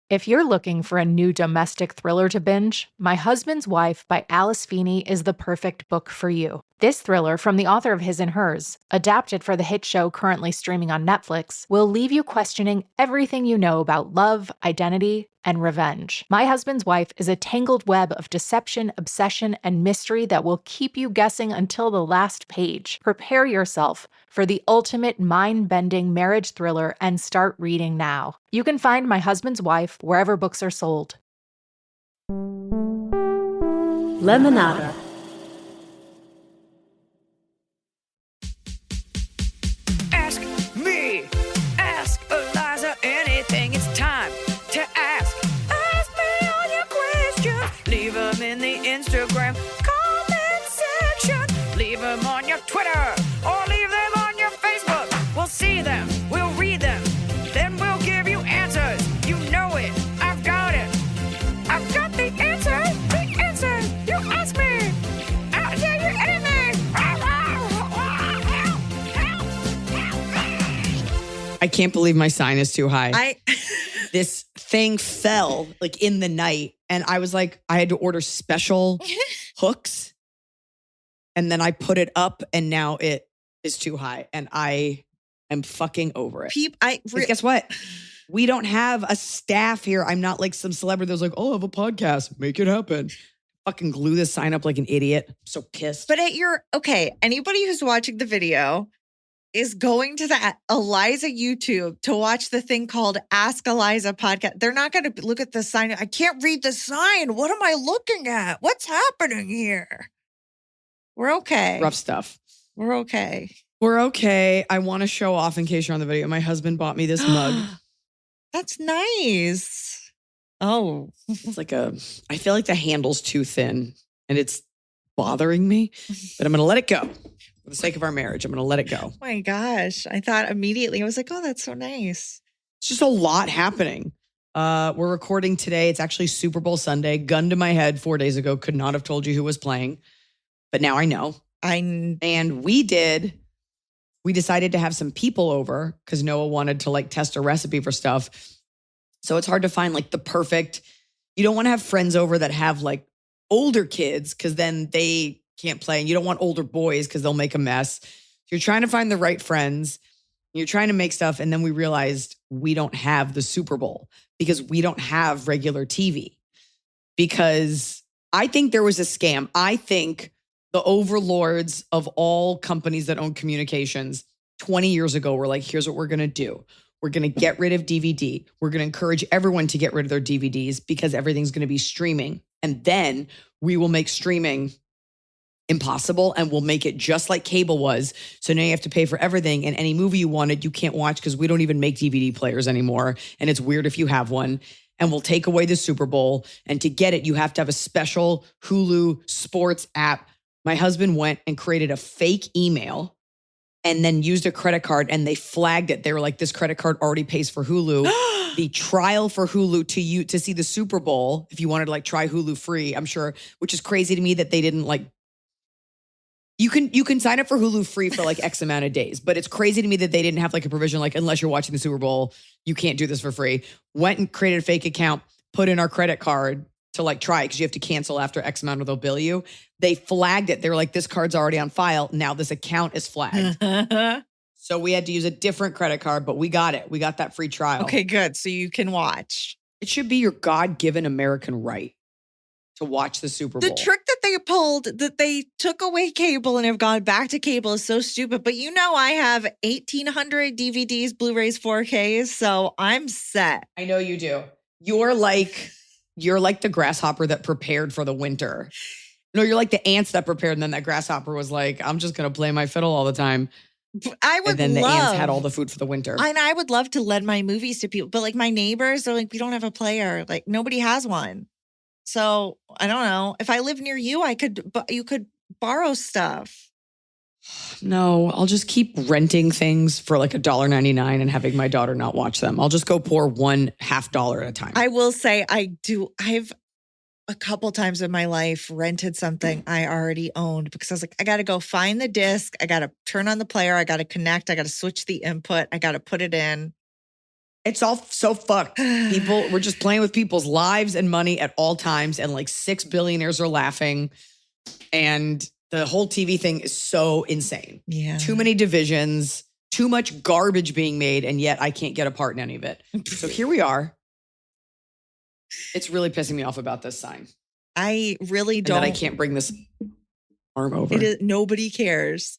If you're looking for a new domestic thriller to binge, My Husband's Wife by Alice Feeney is the perfect book for you. This thriller, from the author of His and Hers, adapted for the hit show currently streaming on Netflix, will leave you questioning everything you know about love, identity, and revenge. My Husband's Wife is a tangled web of deception, obsession, and mystery that will keep you guessing until the last page. Prepare yourself for the ultimate mind-bending marriage thriller and start reading now. You can find My Husband's Wife wherever books are sold. Lemonada. Ask me, ask Eliza anything. It's time to ask. Ask me all your questions. Leave them in the Instagram comment section. Leave them on your Twitter or leave them on your Facebook. We'll see them, we'll read them, then we'll give you answers. You know it, I've got it. I've got the answer, the answer. You ask me, I'll tell you anything. I can't believe my sign is too high. This thing fell like in the night, and I was like, I had to order special hooks, and then I put it up, and now it is too high, and I am fucking over it. Guess what? We don't have a staff here. I'm not like some celebrity that's like, oh, I have a podcast. Make it happen. Fucking glue this sign up like an idiot. I'm so pissed. But anybody who's watching the video is going to that Eliza YouTube to watch the thing called Ask Eliza podcast. They're not going to look at the sign. I can't read the sign. What am I looking at? What's happening here? We're okay. Rough stuff. We're okay. We're okay. I want to show off in case you're on the video. My husband bought me this mug. That's nice. Oh. It's like I feel like the handle's too thin and it's bothering me, but I'm going to let it go. For the sake of our marriage, I'm going to let it go. Oh my gosh. I thought immediately, I was like, oh, that's so nice. It's just a lot happening. We're recording today. It's actually Super Bowl Sunday. Gun to my head 4 days ago. Could not have told you who was playing. But now I know. And we decided to have some people over because Noah wanted to like test a recipe for stuff. So it's hard to find like the perfect, you don't want to have friends over that have like older kids because then they can't play. And you don't want older boys because they'll make a mess. You're trying to find the right friends. You're trying to make stuff. And then we realized we don't have the Super Bowl because we don't have regular TV. Because I think there was a scam. I think the overlords of all companies that own communications 20 years ago were like, here's what we're going to do. We're going to get rid of DVD. We're going to encourage everyone to get rid of their DVDs because everything's going to be streaming. And then we will make streaming impossible and we'll make it just like cable was. So now you have to pay for everything. And any movie you wanted, you can't watch because we don't even make DVD players anymore. And it's weird if you have one. And we'll take away the Super Bowl. And to get it, you have to have a special Hulu sports app. My husband went and created a fake email and then used a credit card and they flagged it. They were like, this credit card already pays for Hulu. The trial for Hulu to see the Super Bowl, if you wanted to like try Hulu free, I'm sure, which is crazy to me that they didn't like, you can sign up for Hulu free for like X amount of days, but it's crazy to me that they didn't have like a provision like, unless you're watching the Super Bowl, you can't do this for free. Went and created a fake account, put in our credit card to like try because you have to cancel after X amount or they'll bill you. They flagged it. They were like, this card's already on file. Now this account is flagged. So we had to use a different credit card, but we got it. We got that free trial. Okay, good. So you can watch. It should be your God-given American right to watch the Super Bowl. The trick that they pulled, that they took away cable and have gone back to cable is so stupid. But you know, I have 1,800 DVDs, Blu-rays, 4Ks, so I'm set. I know you do. You're like the grasshopper that prepared for the winter. No, you're like the ants that prepared, and then that grasshopper was like, I'm just going to play my fiddle all the time. And then the ants had all the food for the winter. And I would love to lend my movies to people, but like my neighbors are like, we don't have a player. Like nobody has one. So I don't know. If I live near you, you could borrow stuff. No, I'll just keep renting things for like $1.99 and having my daughter not watch them. I'll just go pour $0.50 at a time. I will say I've a couple times in my life rented something I already owned because I was like, I got to go find the disc. I got to turn on the player. I got to connect. I got to switch the input. I got to put it in. It's all so fucked. We're just playing with people's lives and money at all times. And like 6 billionaires are laughing. And the whole TV thing is so insane. Yeah. Too many divisions, too much garbage being made. And yet I can't get a part in any of it. So here we are. It's really pissing me off about this sign. I really don't. And that I can't bring this arm over. Nobody cares.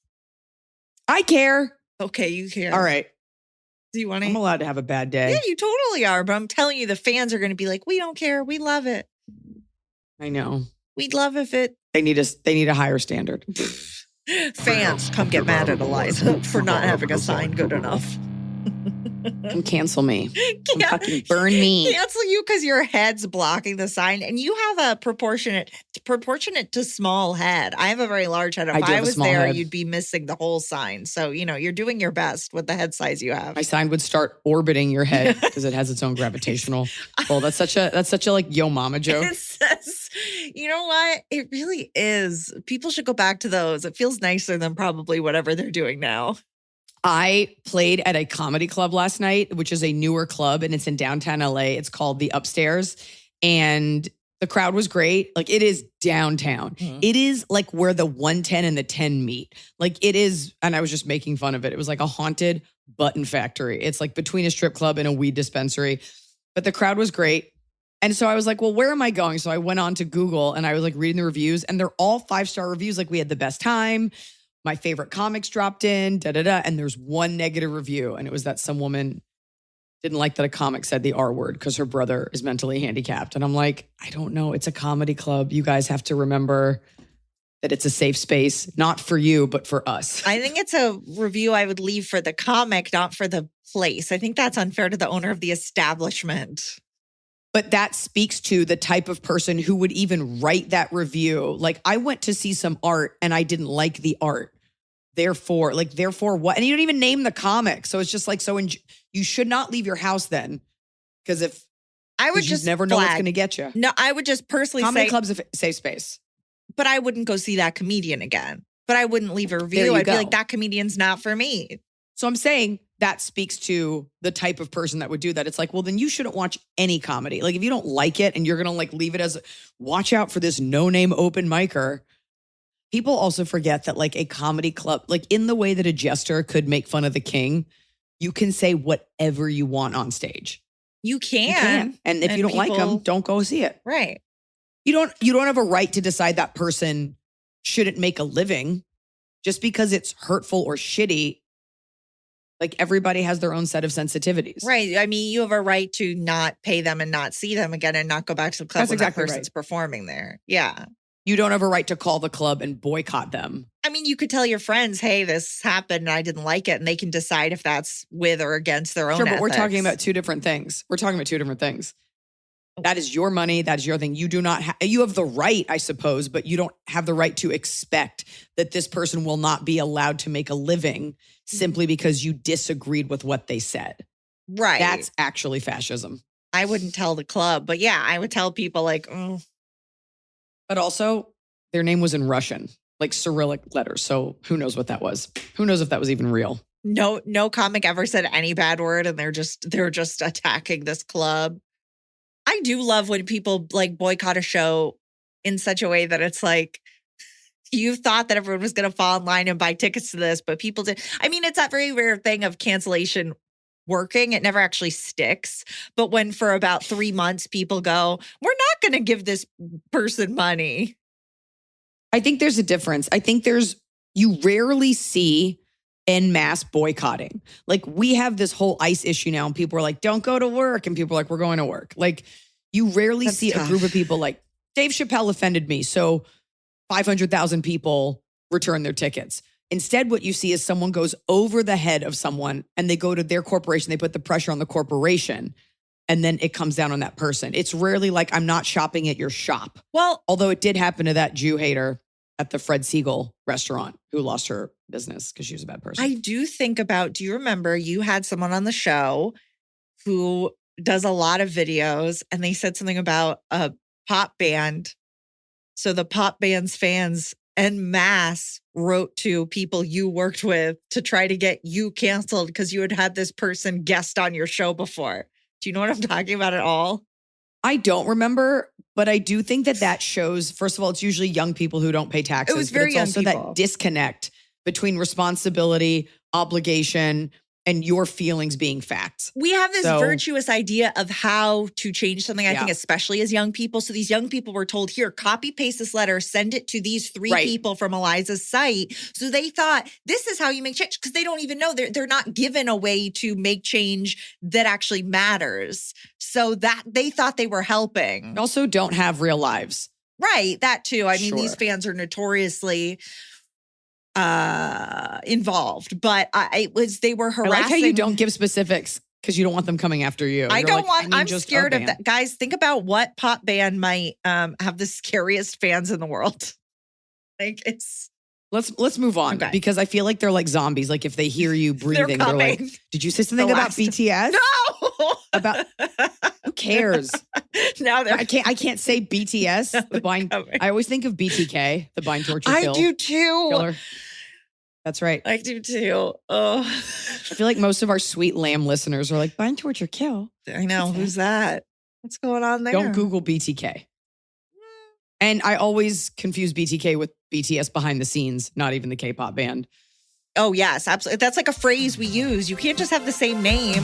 I care. Okay, you care. All right. Do you want to? I'm allowed to have a bad day. Yeah, you totally are. But I'm telling you, the fans are going to be like, we don't care. We love it. I know. We'd love if it. They need a higher standard. Fans come get mad at Eliza for not having a sign good enough. Come cancel me. Come fucking burn me. Cancel you because your head's blocking the sign, and you have a proportionate to small head. I have a very large head. If I was there, head. You'd be missing the whole sign. So you're doing your best with the head size you have. My sign would start orbiting your head because it has its own gravitational. Well, that's such a like yo mama joke. It says, you know what? It really is. People should go back to those. It feels nicer than probably whatever they're doing now. I played at a comedy club last night, which is a newer club, and it's in downtown LA. It's called The Upstairs, and the crowd was great. Like, it is downtown. Mm-hmm. It is like where the 110 and the 10 meet. Like, it is, and I was just making fun of it. It was like a haunted button factory. It's like between a strip club and a weed dispensary, but the crowd was great. And so I was like, well, where am I going? So I went on to Google and I was like reading the reviews, and they're all 5-star reviews. Like, we had the best time. My favorite comics dropped in, and there's one negative review. And it was that some woman didn't like that a comic said the R word because her brother is mentally handicapped. And I'm like, I don't know. It's a comedy club. You guys have to remember that it's a safe space, not for you, but for us. I think it's a review I would leave for the comic, not for the place. I think that's unfair to the owner of the establishment. But that speaks to the type of person who would even write that review. Like, I went to see some art and I didn't like the art. Therefore what? And you don't even name the comic. So it's just like, you should not leave your house then. Because you never know what's going to get you. No, I would just personally say. Comedy club's a safe space. But I wouldn't go see that comedian again. But I wouldn't leave a review. I'd be like, that comedian's not for me. So I'm saying that speaks to the type of person that would do that. It's like, well, then you shouldn't watch any comedy. Like, if you don't like it and you're going to like leave it as, watch out for this no-name open micer. People also forget that like a comedy club, like in the way that a jester could make fun of the king, you can say whatever you want on stage. You can. And if you don't like them, don't go see it. Right. You don't have a right to decide that person shouldn't make a living just because it's hurtful or shitty. Like, everybody has their own set of sensitivities. Right. I mean, you have a right to not pay them and not see them again and not go back to the club when that person's performing there. Yeah. You don't have a right to call the club and boycott them. I mean, you could tell your friends, hey, this happened and I didn't like it. And they can decide if that's with or against their own ethics. We're talking about two different things. That is your money. That is your thing. You do not you have the right, I suppose, but you don't have the right to expect that this person will not be allowed to make a living simply because you disagreed with what they said. Right. That's actually fascism. I wouldn't tell the club, but yeah, I would tell people like, oh. But also, their name was in Russian, like Cyrillic letters. So who knows what that was? Who knows if that was even real? No comic ever said any bad word, and they're just attacking this club. I do love when people like boycott a show in such a way that it's like, you thought that everyone was going to fall in line and buy tickets to this, but people did. I mean, it's that very rare thing of cancellation working. It never actually sticks. But when for about 3 months, people go, we're not going to give this person money. I think there's a difference. I think you rarely see en masse boycotting. Like, we have this whole ICE issue now and people are like, don't go to work. And people are like, we're going to work. Like, you rarely see a group of people like, Dave Chappelle offended me, so 500,000 people return their tickets. Instead, what you see is someone goes over the head of someone and they go to their corporation. They put the pressure on the corporation and then it comes down on that person. It's rarely like, I'm not shopping at your shop. Well, although it did happen to that Jew hater at the Fred Siegel restaurant who lost her business because she was a bad person. I do think about, do you remember you had someone on the show who does a lot of videos and they said something about a pop band. So the pop band's fans en masse wrote to people you worked with to try to get you canceled because you had had this person guest on your show before. Do you know what I'm talking about at all? I don't remember, but I do think that shows, first of all, it's usually young people who don't pay taxes. It was very young also people. That disconnect between responsibility, obligation, and your feelings being facts. We have this virtuous idea of how to change something, I think, especially as young people. So these young people were told, here, copy paste this letter, send it to these 3 people from Eliza's site. So they thought, this is how you make change, because they don't even know. They're not given a way to make change that actually matters. So that they thought they were helping. Also don't have real lives. Right, that too. I mean, these fans are notoriously involved, but they were harassing. I like how you don't give specifics because you don't want them coming after you. I'm scared of that. Guys, think about what pop band might have the scariest fans in the world. Like Let's move on because I feel like they're like zombies. Like if they hear you breathing, they're like, did you say something about BTS? No. About who cares? Now I can't say BTS. The bind. I always think of BTK, the bind torture kill. I do too. Killer. That's right. I do too. Oh, I feel like most of our sweet lamb listeners are like, bind torture kill. I know. Who's that? What's going on there? Don't Google BTK. And I always confuse BTK with BTS behind the scenes, not even the K-pop band. Oh, yes, absolutely. That's like a phrase we use. You can't just have the same name.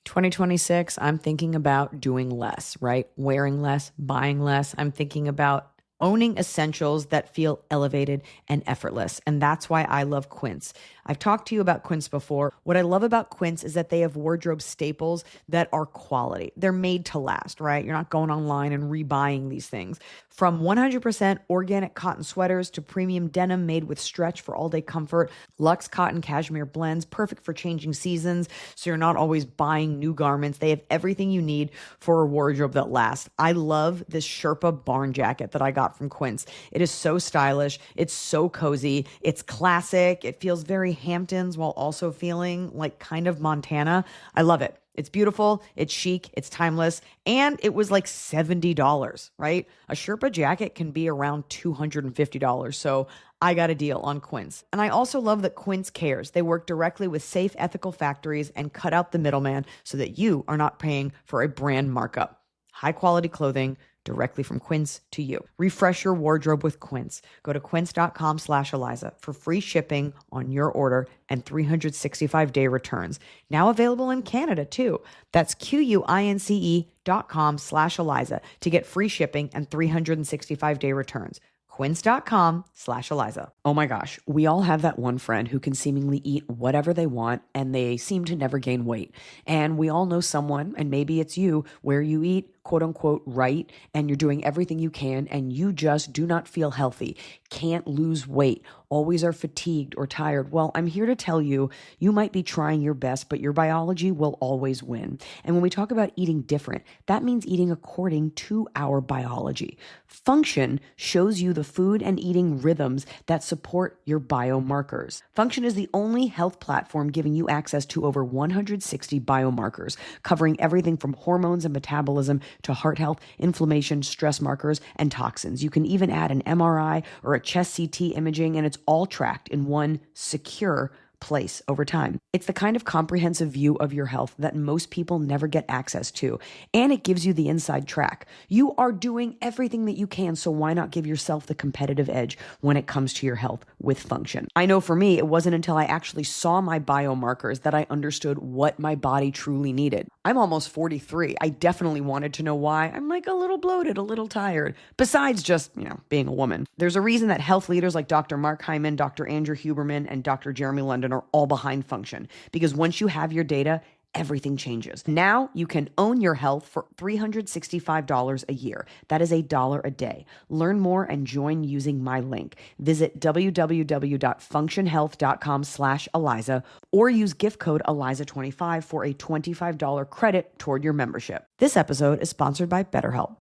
"2026, I'm thinking about doing less, right? Wearing less, buying less. I'm thinking about owning essentials that feel elevated and effortless. And that's why I love Quince. I've talked to you about Quince before. What I love about Quince is that they have wardrobe staples that are quality. They're made to last, right? You're not going online and rebuying these things. From 100% organic cotton sweaters to premium denim made with stretch for all-day comfort, luxe cotton cashmere blends, perfect for changing seasons, so you're not always buying new garments. They have everything you need for a wardrobe that lasts. I love this Sherpa barn jacket that I got from Quince. It is so stylish. It's so cozy. It's classic. It feels very Hamptons while also feeling like kind of Montana. I love it. It's beautiful, it's chic, it's timeless, and it was like $70, right? A Sherpa jacket can be around $250, so I got a deal on Quince. And I also love that Quince cares. They work directly with safe, ethical factories and cut out the middleman so that you are not paying for a brand markup. High quality clothing directly from Quince to you. Refresh your wardrobe with Quince. Go to quince.com/Eliza for free shipping on your order and 365-day returns. Now available in Canada too. That's QUINCE.com/Eliza to get free shipping and 365-day returns. Quince.com/Eliza. Oh my gosh, we all have that one friend who can seemingly eat whatever they want and they seem to never gain weight. And we all know someone, and maybe it's you, where you eat quote unquote right and you're doing everything you can and you just do not feel healthy, can't lose weight, always are fatigued or tired. Well, I'm here to tell you, you might be trying your best, but your biology will always win. And when we talk about eating different, that means eating according to our biology. Function shows you the food and eating rhythms that support your biomarkers. Function is the only health platform giving you access to over 160 biomarkers, covering everything from hormones and metabolism to heart health, inflammation, stress markers, and toxins. You can even add an MRI or a chest CT imaging, and it's all tracked in one secure place over time. It's the kind of comprehensive view of your health that most people never get access to, and it gives you the inside track. You are doing everything that you can, so why not give yourself the competitive edge when it comes to your health with Function? I know for me, it wasn't until I actually saw my biomarkers that I understood what my body truly needed. I'm almost 43. I definitely wanted to know why I'm like a little bloated, a little tired, besides just, being a woman. There's a reason that health leaders like Dr. Mark Hyman, Dr. Andrew Huberman, and Dr. Jeremy London are all behind Function, because once you have your data, everything changes. Now you can own your health for $365 a year. That is $1 a day. Learn more and join using my link. Visit www.functionhealth.com/Eliza or use gift code ELIZA25 for a $25 credit toward your membership. This episode is sponsored by BetterHelp.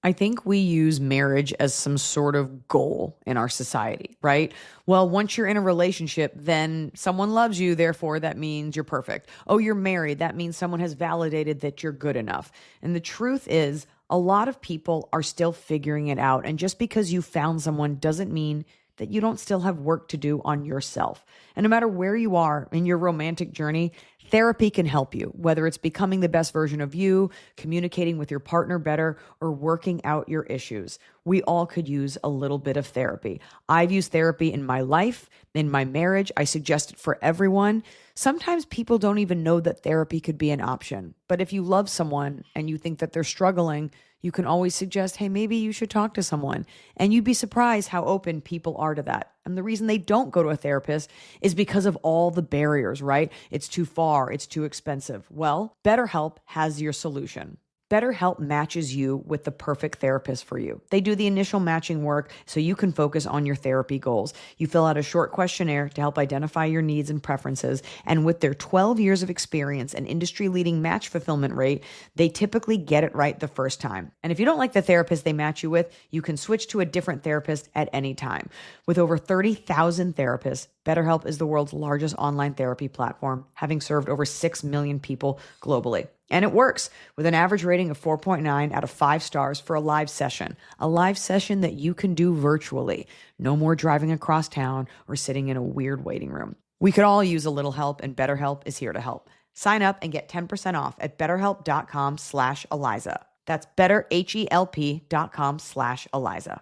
I think we use marriage as some sort of goal in our society, right? Well, once you're in a relationship, then someone loves you, therefore that means you're perfect. Oh, you're married, that means someone has validated that you're good enough. And the truth is, a lot of people are still figuring it out. And just because you found someone doesn't mean that you don't still have work to do on yourself. And no matter where you are in your romantic journey, therapy can help you, whether it's becoming the best version of you, communicating with your partner better, or working out your issues. We all could use a little bit of therapy. I've used therapy in my life, in my marriage. I suggest it for everyone. Sometimes people don't even know that therapy could be an option. But if you love someone and you think that they're struggling, you can always suggest, hey, maybe you should talk to someone. And you'd be surprised how open people are to that. And the reason they don't go to a therapist is because of all the barriers, right? It's too far, it's too expensive. Well, BetterHelp has your solution. BetterHelp matches you with the perfect therapist for you. They do the initial matching work so you can focus on your therapy goals. You fill out a short questionnaire to help identify your needs and preferences. And with their 12 years of experience and industry-leading match fulfillment rate, they typically get it right the first time. And if you don't like the therapist they match you with, you can switch to a different therapist at any time. With over 30,000 therapists, BetterHelp is the world's largest online therapy platform, having served over 6 million people globally. And it works with an average rating of 4.9 out of 5 stars for a live session that you can do virtually. No more driving across town or sitting in a weird waiting room. We could all use a little help, and BetterHelp is here to help. Sign up and get 10% off at betterhelp.com/Eliza. That's betterhelp.com/Eliza.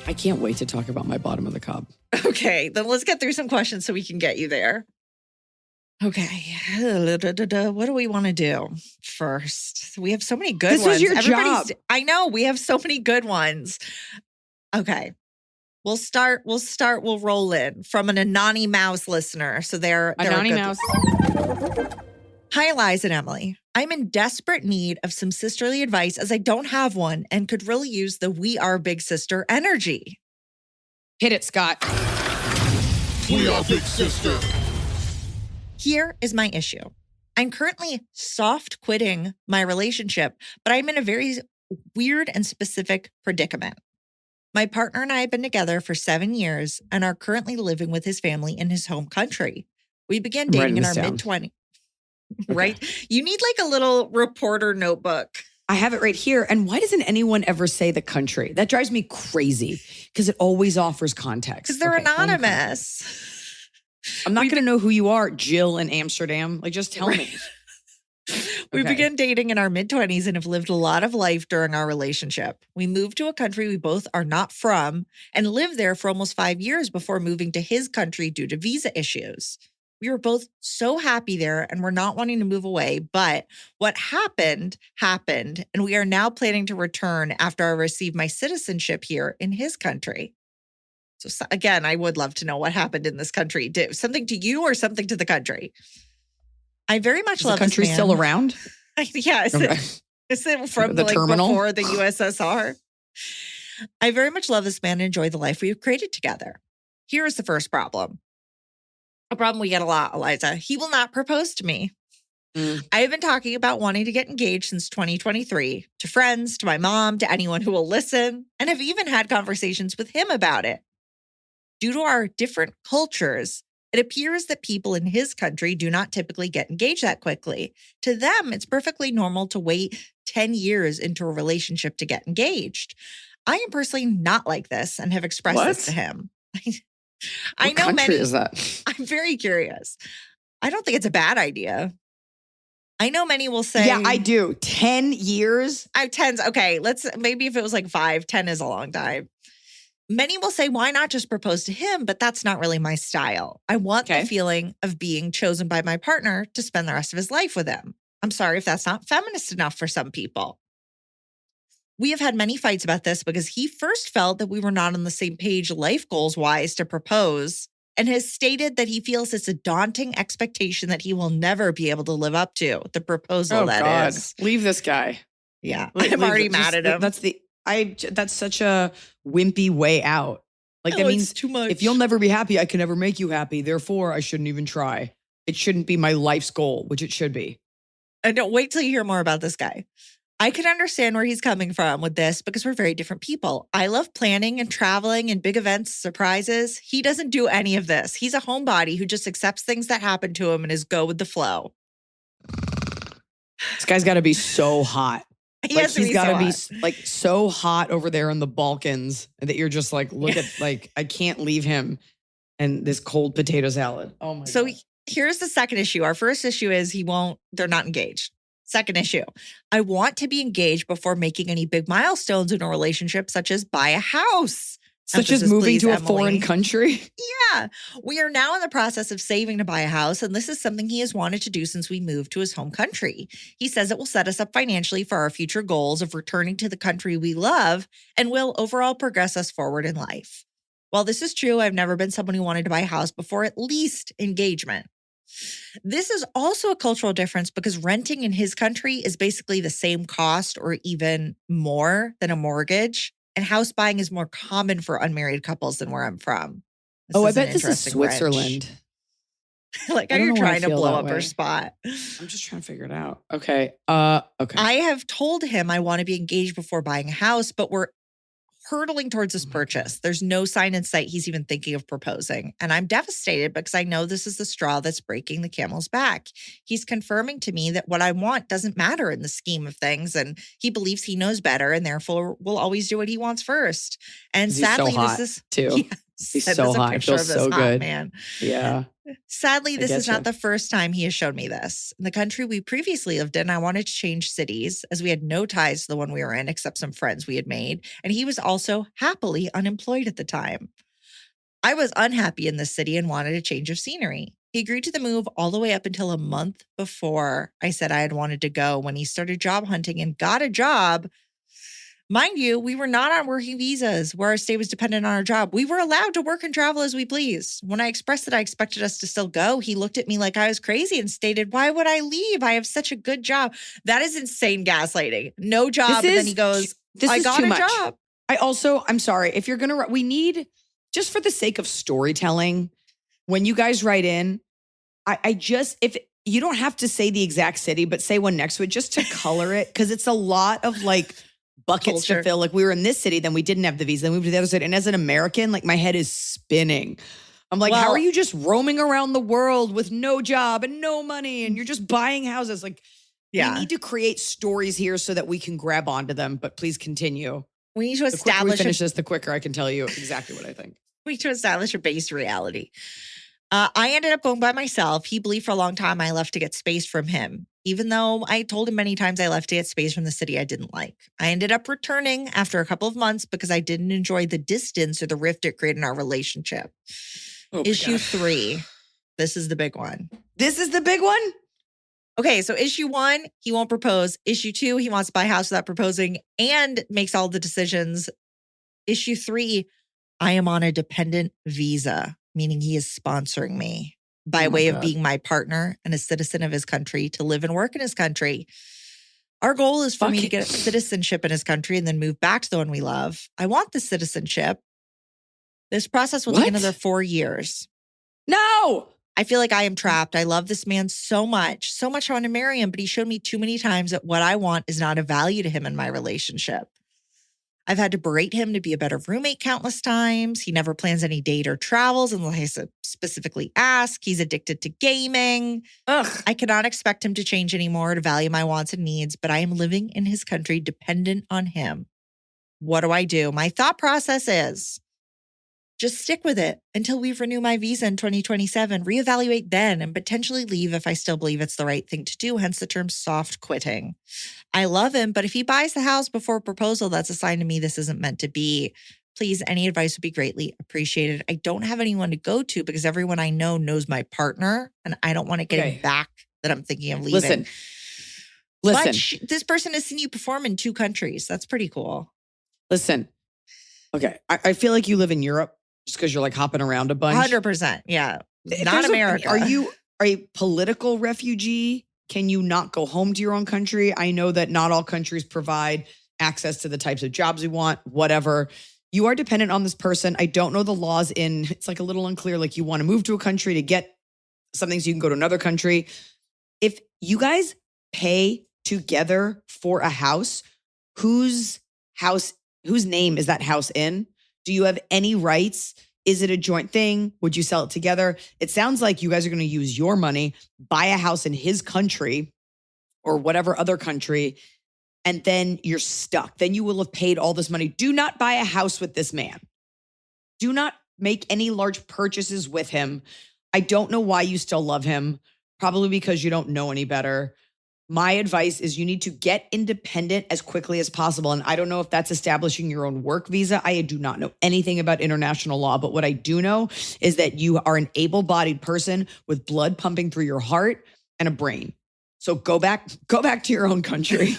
I can't wait to talk about my bottom of the cob. Okay, then let's get through some questions so we can get you there. Okay. What do we want to do first? We have so many good ones. This is your job. I know, we have so many good ones. Okay. We'll roll in from an Anani Mouse listener. So they're Anani Mouse. Hi, Eliza and Emily. I'm in desperate need of some sisterly advice as I don't have one and could really use the we are big sister energy. Hit it, Scott. We are big sister. Here is my issue. I'm currently soft quitting my relationship, but I'm in a very weird and specific predicament. My partner and I have been together for 7 years and are currently living with his family in his home country. We began dating in our mid-20s. Right? You need like a little reporter notebook. I have it right here. And why doesn't anyone ever say the country? That drives me crazy because it always offers context. Because they're anonymous. I'm not going to know who you are, Jill in Amsterdam. Like, just tell me. We began dating in our mid-20s and have lived a lot of life during our relationship. We moved to a country we both are not from and lived there for almost 5 years before moving to his country due to visa issues. We were both so happy there and we're not wanting to move away, but what happened, and we are now planning to return after I receive my citizenship here in his country. So again, I would love to know what happened in this country. Did something to you or something to the country? I very much love the country this man. Still around? Yeah. Is it from the terminal? Before the USSR? I very much love this man and enjoy the life we have created together. Here is the first problem. A problem we get a lot, Eliza. He will not propose to me. I have been talking about wanting to get engaged since 2023 to friends, to my mom, to anyone who will listen, and have even had conversations with him about it. Due to our different cultures, it appears that people in his country do not typically get engaged that quickly. To them, it's perfectly normal to wait 10 years into a relationship to get engaged. I am personally not like this and have expressed this to him. I know country many. Is that? I'm very curious. I don't think it's a bad idea. I know many will say. Yeah, I do. 10 years? 10's okay. Maybe if it was like 5, 10 is a long time. Many will say, why not just propose to him? But that's not really my style. I want the feeling of being chosen by my partner to spend the rest of his life with him. I'm sorry if that's not feminist enough for some people. We have had many fights about this because he first felt that we were not on the same page life goals wise to propose and has stated that he feels it's a daunting expectation that he will never be able to live up to, the proposal is. Leave this guy. Yeah, I'm already mad at him. That's such a wimpy way out. Like No, that it's means too much. if you'll never be happy, I can never make you happy. Therefore, I shouldn't even try. It shouldn't be my life's goal, which it should be. And don't wait till you hear more about this guy. I can understand where he's coming from with this because we're very different people. I love planning and traveling and big events, surprises. He doesn't do any of this. He's a homebody who just accepts things that happen to him and is go with the flow. This guy's got to be so hot. He Like has to he's be got so to be hot. like so hot over there in the Balkans that you're just like, look at like, I can't leave him and this cold potato salad. Oh my So God. here's the second issue. Our first issue is they're not engaged. Second issue, I want to be engaged before making any big milestones in a relationship, such as buy a house. Such as Emphasis, moving please, to a Emily. foreign country. Yeah. We are now in the process of saving to buy a house, and this is something he has wanted to do since we moved to his home country. He says it will set us up financially for our future goals of returning to the country we love and will overall progress us forward in life. While this is true, I've never been someone who wanted to buy a house before at least engagement. This is also a cultural difference because renting in his country is basically the same cost or even more than a mortgage. And house buying is more common for unmarried couples than where I'm from. I an bet this is interesting wrench. Switzerland. Like, I are don't you know why I trying to feel blow that up her way. spot? I'm just trying to figure it out. Okay. Okay. I have told him I want to be engaged before buying a house, but we're hurtling towards this purchase. There's no sign in sight he's even thinking of proposing. And I'm devastated because I know this is the straw that's breaking the camel's back. He's confirming to me that what I want doesn't matter in the scheme of things. And he believes he knows better and therefore will always do what he wants first. And 'Cause he's sadly, so hot, this is too. He's so hot. It feels so good. Man. Yeah. Sadly, this is getcha. not the first time he has shown me this. In the country we previously lived in, I wanted to change cities as we had no ties to the one we were in except some friends we had made. And he was also happily unemployed at the time. I was unhappy in this city and wanted a change of scenery. He agreed to the move all the way up until a month before I said I had wanted to go when he started job hunting and got a job. Mind you, we were not on working visas where our stay was dependent on our job. We were allowed to work and travel as we pleased. When I expressed that I expected us to still go, he looked at me like I was crazy and stated, "Why would I leave? I have such a good job." That is insane gaslighting. No job. And then he goes, I got a job. I'm sorry. If you're going to, we need, just for the sake of storytelling, when you guys write in, if you don't have to say the exact city, but say one next to it just to color it. Cause it's a lot of like, buckets Culture. to fill. Like we were in this city, then we didn't have the visa, then we moved to the other city. And as an American, like my head is spinning. I'm like, how Well- are you just roaming around the world with no job and no money and you're just buying houses? Like, Yeah. we need to create stories here so that we can grab onto them. But please continue. We need to The quicker we establish finish this, the quicker I can tell you exactly what I think. a base reality. I ended up going by myself. He believed for a long time I left to get space from him, even though I told him many times I left to get space from the city I didn't like. I ended up returning after a couple of months because I didn't enjoy the distance or the rift it created in our relationship. Oh my Issue God. 3. This is the big one. This is the big one? Okay, so issue 1, he won't propose. Issue 2, he wants to buy a house without proposing and makes all the decisions. Issue 3, I am on a dependent visa, meaning he is sponsoring me by Oh my way of God. being my partner and a citizen of his country to live and work in his country. Our goal is for me to Fuck. get citizenship in his country and then move back to the one we love. I want the citizenship. This process will take What? another 4 years. No. I feel like I am trapped. I love this man so much I want to marry him, but he showed me too many times that what I want is not of value to him in my relationship. I've had to berate him to be a better roommate countless times. He never plans any date or travels unless I specifically ask. He's addicted to gaming. Ugh. I cannot expect him to change anymore to value my wants and needs, but I am living in his country dependent on him. What do I do? My thought process is just stick with it until we renew my visa in 2027, reevaluate then, and potentially leave if I still believe it's the right thing to do, hence the term soft quitting. I love him, but if he buys the house before proposal, that's a sign to me this isn't meant to be. Please, any advice would be greatly appreciated. I don't have anyone to go to because everyone I know knows my partner, and I don't want to get Okay. him back that I'm thinking of leaving. Listen. But this person has seen you perform in 2 countries. That's pretty cool. Listen. Okay. I feel like you live in Europe just because you're like hopping around a bunch. 100%. Yeah. If Not there's America. Are you a political refugee? Can you not go home to your own country? I know that not all countries provide access to the types of jobs we want, whatever. You are dependent on this person. I don't know the laws it's like a little unclear. Like you want to move to a country to get something so you can go to another country. If you guys pay together for a house, whose name is that house in? Do you have any rights? Is it a joint thing? Would you sell it together? It sounds like you guys are going to use your money, buy a house in his country or whatever other country, and then you're stuck. Then you will have paid all this money. Do not buy a house with this man. Do not make any large purchases with him. I don't know why you still love him. Probably because you don't know any better. My advice is you need to get independent as quickly as possible. And I don't know if that's establishing your own work visa. I do not know anything about international law, but what I do know is that you are an able-bodied person with blood pumping through your heart and a brain. So go back to your own country,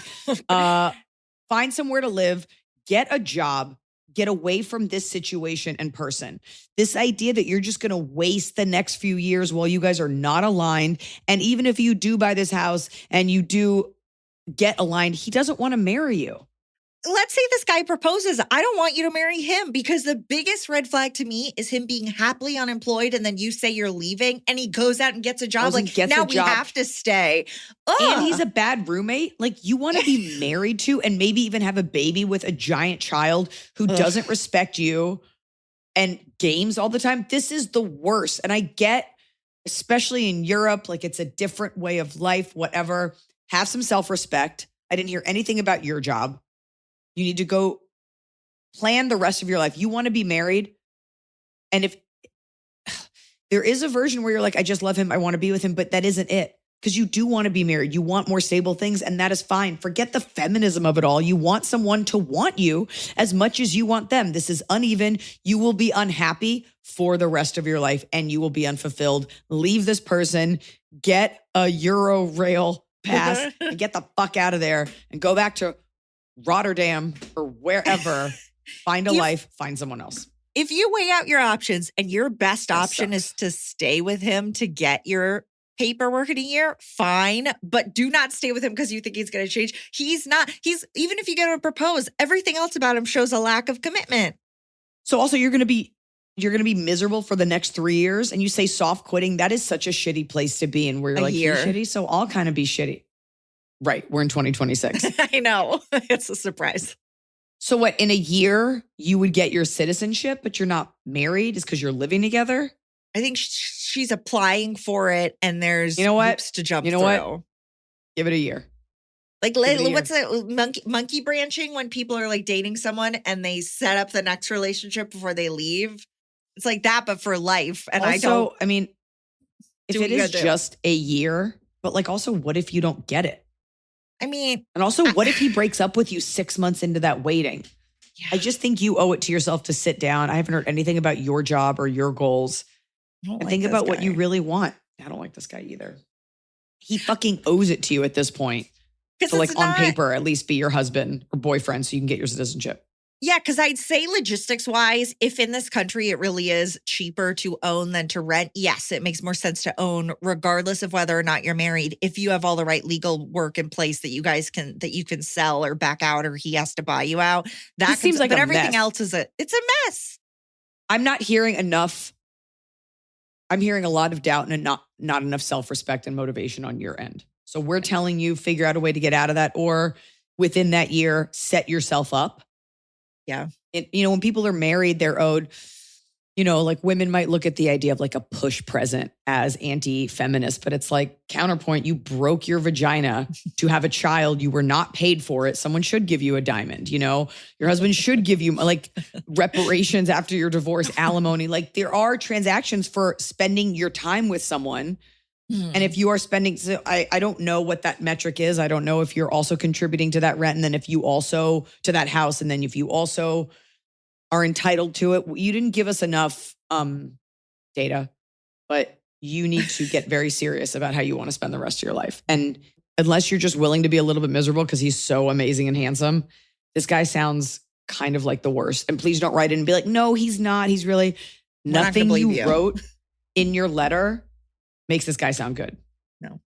find somewhere to live, get a job, get away from this situation and person. This idea that you're just going to waste the next few years while you guys are not aligned. And even if you do buy this house and you do get aligned, he doesn't want to marry you. Let's say this guy proposes. I don't want you to marry him because the biggest red flag to me is him being happily unemployed and then you say you're leaving and he goes out and gets a job. Like, now we have to stay. Ugh. And he's a bad roommate. Like, you want to be married to and maybe even have a baby with a giant child who doesn't respect you and games all the time. This is the worst. And I get, especially in Europe, like it's a different way of life, whatever. Have some self-respect. I didn't hear anything about your job. You need to go plan the rest of your life. You want to be married. And if there is a version where you're like, I just love him, I want to be with him, but that isn't it. Because you do want to be married. You want more stable things, and that is fine. Forget the feminism of it all. You want someone to want you as much as you want them. This is uneven. You will be unhappy for the rest of your life, and you will be unfulfilled. Leave this person, get a Euro-rail pass, and get the fuck out of there, and go back to Rotterdam or wherever, find a life, find someone else. If you weigh out your options and your best option is to stay with him to get your paperwork in a year, fine, but do not stay with him because you think he's going to change. Even if you get him to propose, everything else about him shows a lack of commitment. So also you're going to be miserable for the next 3 years, and you say soft quitting. That is such a shitty place to be in where you're like, you're shitty, so I'll kind of be shitty. Right. We're in 2026. I know. It's a surprise. So what, in a year, you would get your citizenship, but you're not married? Is because you're living together? I think she's applying for it and there's hoops to jump through. What? Give it a year. Like, what's the monkey branching when people are like dating someone and they set up the next relationship before they leave? It's like that, but for life. And also, I mean, if it is just a year, but like also, what if you don't get it? I mean, and also, what if he breaks up with you 6 months into that waiting? Yeah. I just think you owe it to yourself to sit down. I haven't heard anything about your job or your goals. And think about what you really want. I don't like this guy either. He fucking owes it to you at this point. So like on paper, at least be your husband or boyfriend so you can get your citizenship. Yeah, because I'd say logistics wise, if in this country it really is cheaper to own than to rent, yes, it makes more sense to own regardless of whether or not you're married. If you have all the right legal work in place that you can sell or back out or he has to buy you out, that seems like. But everything else it's a mess. I'm not hearing enough. I'm hearing a lot of doubt and not enough self-respect and motivation on your end. So we're telling you, figure out a way to get out of that, or within that year, set yourself up. Yeah. When people are married, they're owed, like women might look at the idea of like a push present as anti-feminist, but it's like counterpoint, you broke your vagina to have a child. You were not paid for it. Someone should give you a diamond, your husband should give you like reparations after your divorce, alimony. Like there are transactions for spending your time with someone. And if you are spending, so I don't know what that metric is. I don't know if you're also contributing to that rent. And then if you also to that house. And then if you also are entitled to it, you didn't give us enough data, but you need to get very serious about how you want to spend the rest of your life. And unless you're just willing to be a little bit miserable because he's so amazing and handsome, this guy sounds kind of like the worst. And please don't write in and be like, no, he's not. He's really nothing you wrote in your letter makes this guy sound good. No.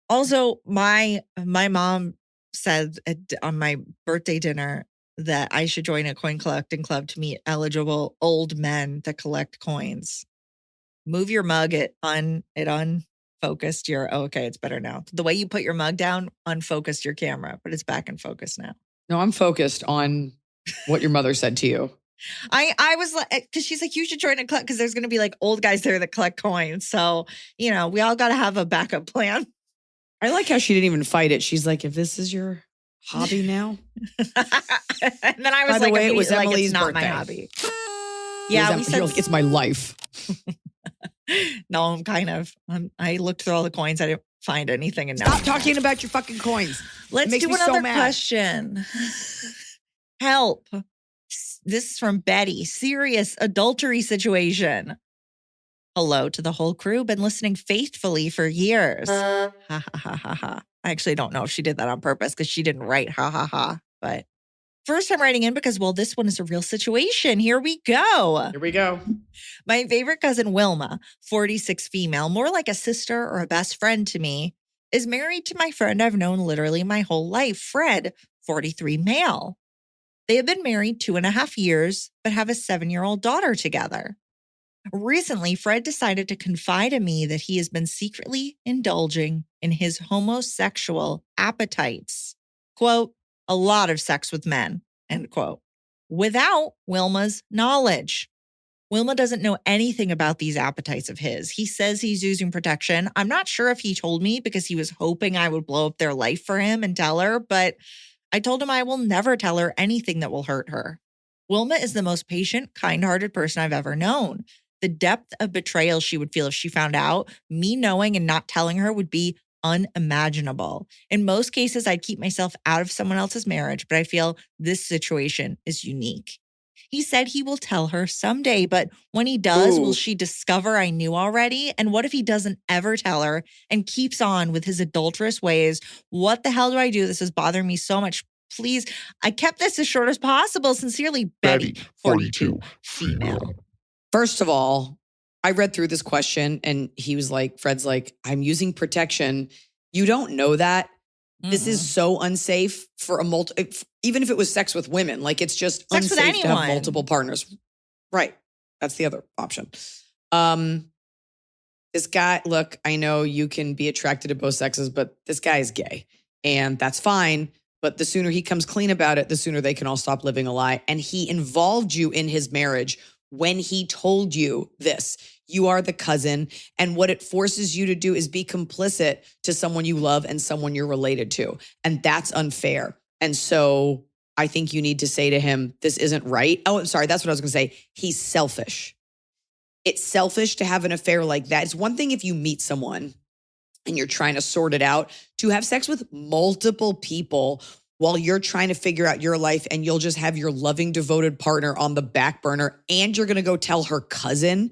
Also, my mom said on my birthday dinner that I should join a coin collecting club to meet eligible old men that collect coins. Move your mug. It unfocused your. Oh, okay, it's better now. The way you put your mug down unfocused your camera, but it's back in focus now. No, I'm focused on what your mother said to you. I was like, because she's like, you should join a club because there's going to be like old guys there that collect coins. So, we all got to have a backup plan. I like how she didn't even fight it. She's like, if this is your hobby now. And then I was By the like, way, it was like, Emily's it's not birthday. my hobby. Yeah, we said, it's my life. no, I'm kind of. I looked through all the coins. I didn't find anything. And Stop talking about your fucking coins. Let's makes do me so another mad. question. Help. This is from Betty. Serious adultery situation. Hello to the whole crew. Been listening faithfully for years. Ha ha ha ha ha. I actually don't know if she did that on purpose because she didn't write ha ha ha. But first I'm writing in because, well, this one is a real situation. Here we go. Here we go. My favorite cousin, Wilma, 46 female, more like a sister or a best friend to me, is married to my friend I've known literally my whole life, Fred, 43 male. They have been married 2.5 years, but have a 7-year-old daughter together. Recently, Fred decided to confide in me that he has been secretly indulging in his homosexual appetites. Quote, a lot of sex with men, end quote, without Wilma's knowledge. Wilma doesn't know anything about these appetites of his. He says he's using protection. I'm not sure if he told me because he was hoping I would blow up their life for him and tell her, but I told him I will never tell her anything that will hurt her. Wilma is the most patient, kind-hearted person I've ever known. The depth of betrayal she would feel if she found out, me knowing and not telling her would be unimaginable. In most cases, I'd keep myself out of someone else's marriage, but I feel this situation is unique. He said he will tell her someday, but when he does, will she discover I knew already? And what if he doesn't ever tell her and keeps on with his adulterous ways? What the hell do I do? This is bothering me so much. Please, I kept this as short as possible. Sincerely, Betty, 42, female. First of all, I read through this question and Fred's like, I'm using protection. You don't know that. This is so unsafe for even if it was sex with women, like it's just Sex with unsafe to have anyone. multiple partners. Right. That's the other option. This guy, look, I know you can be attracted to both sexes, but this guy is gay and that's fine. But the sooner he comes clean about it, the sooner they can all stop living a lie. And he involved you in his marriage when he told you this. You are the cousin. And what it forces you to do is be complicit to someone you love and someone you're related to. And that's unfair. And so I think you need to say to him, this isn't right. Oh, I'm sorry. That's what I was going to say. He's selfish. It's selfish to have an affair like that. It's one thing if you meet someone and you're trying to sort it out. To have sex with multiple people while you're trying to figure out your life and you'll just have your loving, devoted partner on the back burner and you're going to go tell her cousin,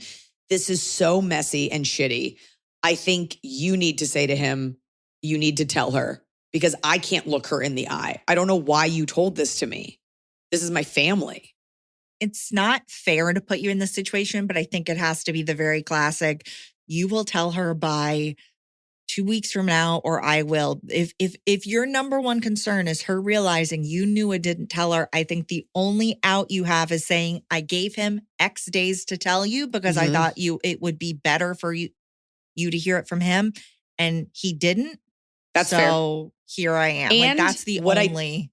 this is so messy and shitty. I think you need to say to him, you need to tell her because I can't look her in the eye. I don't know why you told this to me. This is my family. It's not fair to put you in this situation, but I think it has to be the very classic. You will tell her by 2 weeks from now, or I will. If your number one concern is her realizing you knew and didn't tell her, I think the only out you have is saying, I gave him X days to tell you because I thought it would be better for you to hear it from him. And he didn't. That's fair. So here I am. And like that's the only.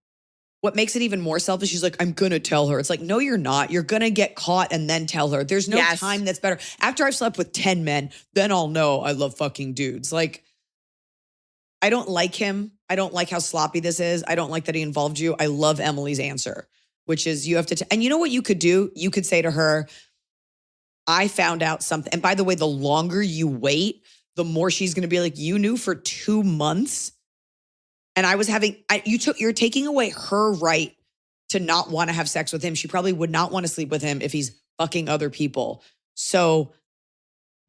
What makes it even more selfish, she's like, I'm going to tell her. It's like, no, you're not. You're going to get caught and then tell her. There's no time that's better. After I've slept with 10 men, then I'll know I love fucking dudes. Like, I don't like him. I don't like how sloppy this is. I don't like that he involved you. I love Emily's answer, which is you have to, and you know what you could do? You could say to her, I found out something. And by the way, the longer you wait, the more she's going to be like, you knew for 2 months. And I was you're taking away her right to not want to have sex with him. She probably would not want to sleep with him if he's fucking other people. So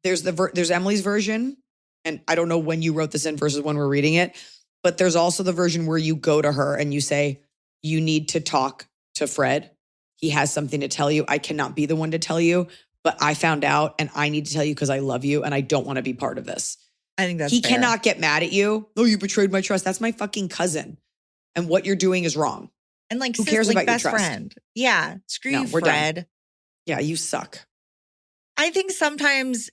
there's Emily's version. And I don't know when you wrote this in versus when we're reading it, but there's also the version where you go to her and you say, you need to talk to Fred. He has something to tell you. I cannot be the one to tell you, but I found out and I need to tell you because I love you and I don't want to be part of this. I think that's He fair. cannot get mad at you. Oh, you betrayed my trust. That's my fucking cousin. And what you're doing is wrong. And like, Who cares like about your best trust? friend. Yeah. Screw No, you, we're done. Fred. Yeah, you suck. I think sometimes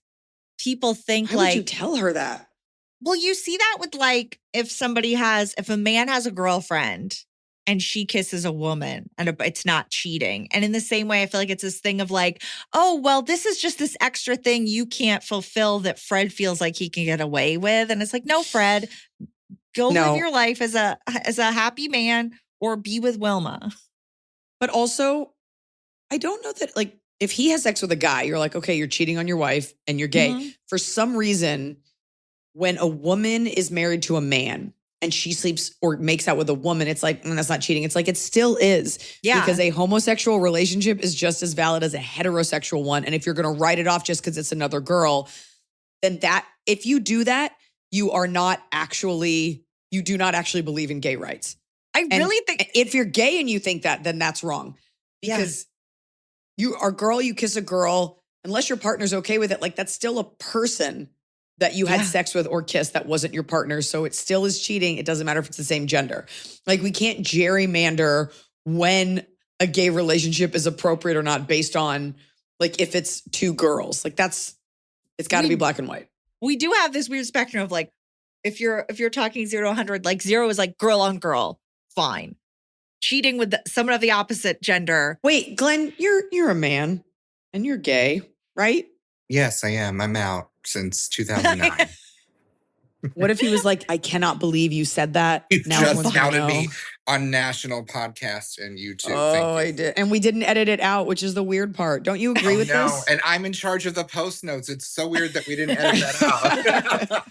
people think Why would you tell her that? well, you see that with like if a man has a girlfriend and she kisses a woman and it's not cheating. And in the same way, I feel like it's this thing of like, oh, well, this is just this extra thing you can't fulfill that Fred feels like he can get away with. And it's like, no, Fred, go live your life as a happy man or be with Wilma. But also, I don't know that like if he has sex with a guy, you're like, okay, you're cheating on your wife and you're gay. Mm-hmm. For some reason, when a woman is married to a man and she sleeps or makes out with a woman, it's like, that's not cheating. It's like, it still is. Yeah. Because a homosexual relationship is just as valid as a heterosexual one. And if you're going to write it off just because it's another girl, then if you do that, you do not actually believe in gay rights. I really think if you're gay and you think that, then that's wrong. Because you are a girl, you kiss a girl, unless your partner's okay with it, like that's still a person that you had sex with or kissed that wasn't your partner. So it still is cheating. It doesn't matter if it's the same gender. Like we can't gerrymander when a gay relationship is appropriate or not based on like if it's two girls. Like it's got to be black and white. We do have this weird spectrum of like, if you're talking 0 to 100, like 0 is like girl on girl, fine. Cheating with someone of the opposite gender. Wait, Glenn, you're a man and you're gay, right? Yes, I am. I'm out since 2009. What if he was like, I cannot believe you said that. You Now just everyone's gonna outed know. me on national podcasts and YouTube. Oh, I did. And we didn't edit it out, which is the weird part. Don't you agree with this? And I'm in charge of the post notes. It's so weird that we didn't edit that out.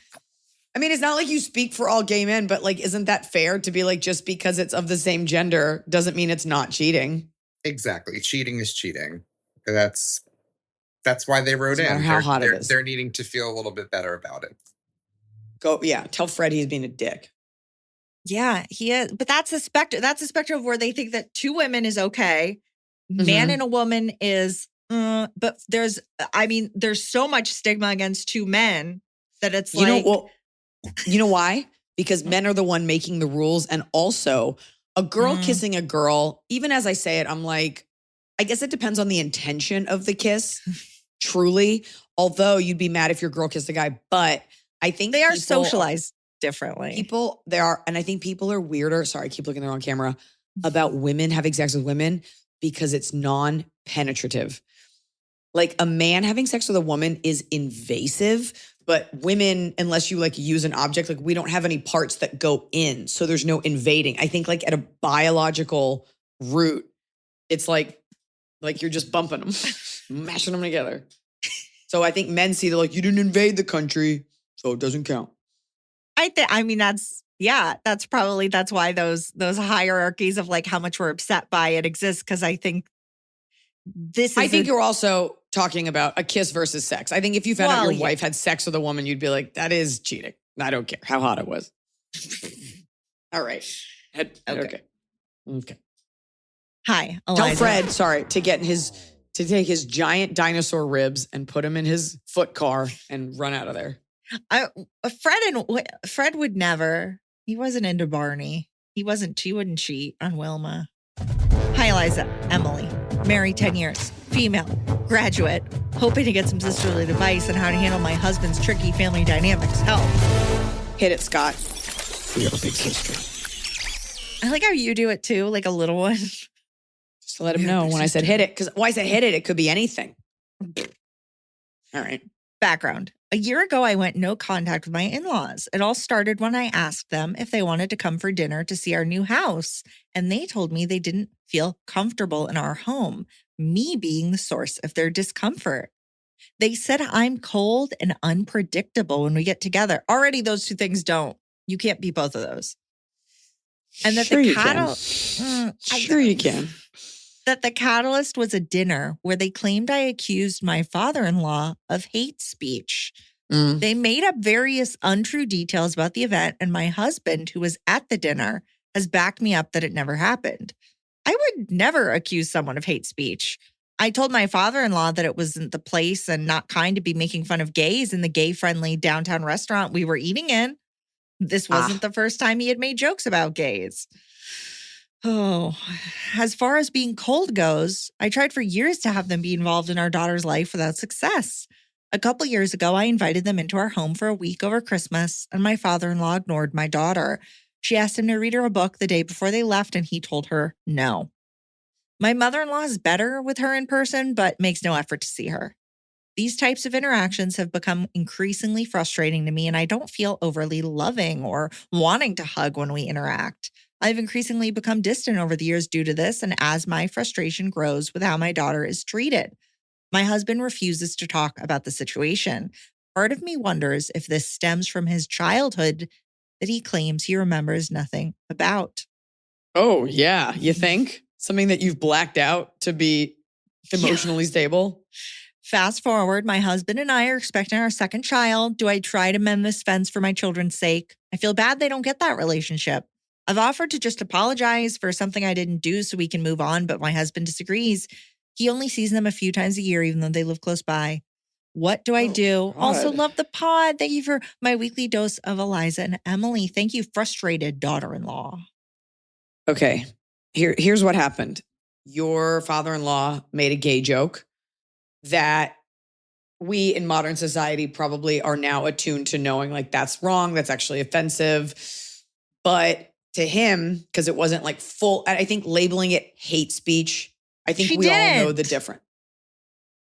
I mean, it's not like you speak for all gay men, but like, isn't that fair to be like, just because it's of the same gender doesn't mean it's not cheating? Exactly. Cheating is cheating. That's why they wrote No matter in. how hot it is. They're needing to feel a little bit better about it. Tell Fred he's being a dick. Yeah, he is. But that's a spectrum. That's a spectrum of where they think that 2 women is okay. Man and a woman is, but there's so much stigma against 2 men that it's you know why? Because men are the one making the rules. And also a girl kissing a girl, even as I say it, I'm like, I guess it depends on the intention of the kiss, truly. Although you'd be mad if your girl kissed a guy, but I think they are socialized differently. And I think people are weirder. Sorry, I keep looking there on camera about women having sex with women because it's non-penetrative. Like a man having sex with a woman is invasive, but women, unless you like use an object, like we don't have any parts that go in. So there's no invading. I think like at a biological root, it's like you're just bumping them, mashing them together. So I think men see they're like, you didn't invade the country, so it doesn't count. That's why those hierarchies of like how much we're upset by it exist. Cause I think you're also talking about a kiss versus sex. I think if you found out your wife had sex with a woman, you'd be like, that is cheating. I don't care how hot it was. All right. Okay. Hi, Eliza. Tell Fred, to take his giant dinosaur ribs and put him in his foot car and run out of there. Fred would never. He wasn't into Barney. He wouldn't cheat on Wilma. Hi, Eliza. Emily. Married 10 years. Female. Graduate. Hoping to get some sisterly advice on how to handle my husband's tricky family dynamics. Help. Hit it, Scott. We are big sister. I like how you do it too, like a little one. Just to let him know when I said hit it. Because why I said hit it, it could be anything. All right. Background. A year ago, I went no contact with my in-laws. It all started when I asked them if they wanted to come for dinner to see our new house. And they told me they didn't feel comfortable in our home, me being the source of their discomfort. They said I'm cold and unpredictable when we get together. Already those 2 things you can't be both of those. And that you can. That the catalyst was a dinner where they claimed I accused my father-in-law of hate speech. They made up various untrue details about the event, and my husband, who was at the dinner, has backed me up that it never happened. I would never accuse someone of hate speech. I told my father-in-law that it wasn't the place and not kind to be making fun of gays in the gay-friendly downtown restaurant we were eating in. This wasn't the first time he had made jokes about gays. Oh, as far as being cold goes, I tried for years to have them be involved in our daughter's life without success. A couple years ago, I invited them into our home for a week over Christmas, and my father-in-law ignored my daughter. She asked him to read her a book the day before they left, and he told her no. My mother-in-law is better with her in person, but makes no effort to see her. These types of interactions have become increasingly frustrating to me, and I don't feel overly loving or wanting to hug when we interact. I've increasingly become distant over the years due to this, and as my frustration grows with how my daughter is treated. My husband refuses to talk about the situation. Part of me wonders if this stems from his childhood that he claims he remembers nothing about. Oh, yeah. You think? Something that you've blacked out to be emotionally stable? Fast forward, my husband and I are expecting our second child. Do I try to mend this fence for my children's sake? I feel bad they don't get that relationship. I've offered to just apologize for something I didn't do so we can move on, but my husband disagrees. He only sees them a few times a year, even though they live close by. What do I do? God. Also, love the pod. Thank you for my weekly dose of Eliza and Emily. Thank you, frustrated daughter-in-law. Okay, here's what happened. Your father-in-law made a gay joke that we in modern society probably are now attuned to knowing like that's wrong, that's actually offensive. But to him, because it wasn't like full, I think labeling it hate speech, I think we all know the difference.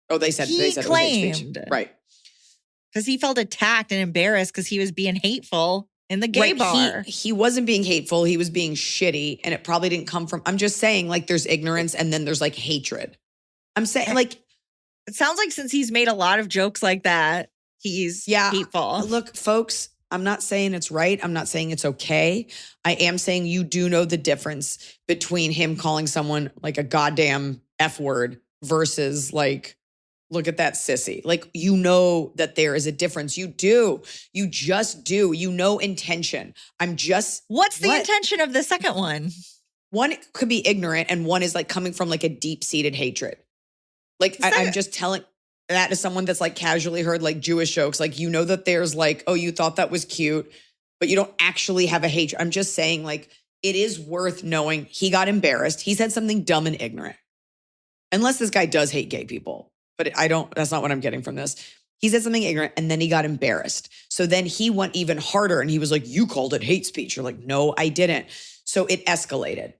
Oh, they said it was hate speech. Right. Because he felt attacked and embarrassed because he was being hateful in the gay bar. He wasn't being hateful. He was being shitty. And it probably didn't come from, I'm just saying like there's ignorance and then there's like hatred. I'm saying like. It sounds like since he's made a lot of jokes like that, he's hateful. Look, folks, I'm not saying it's right. I'm not saying it's okay. I am saying you do know the difference between him calling someone like a goddamn F word versus like, look at that sissy. Like, you know that there is a difference. You do. You just do. You know intention. What's the intention of the second one? One could be ignorant and one is like coming from like a deep-seated hatred. Like, I'm just telling that to someone that's like casually heard like Jewish jokes. Like, you know that there's like, oh, you thought that was cute, but you don't actually have a hatred. I'm just saying like, it is worth knowing he got embarrassed. He said something dumb and ignorant. Unless this guy does hate gay people. But that's not what I'm getting from this. He said something ignorant and then he got embarrassed. So then he went even harder and he was like, you called it hate speech. You're like, no, I didn't. So it escalated.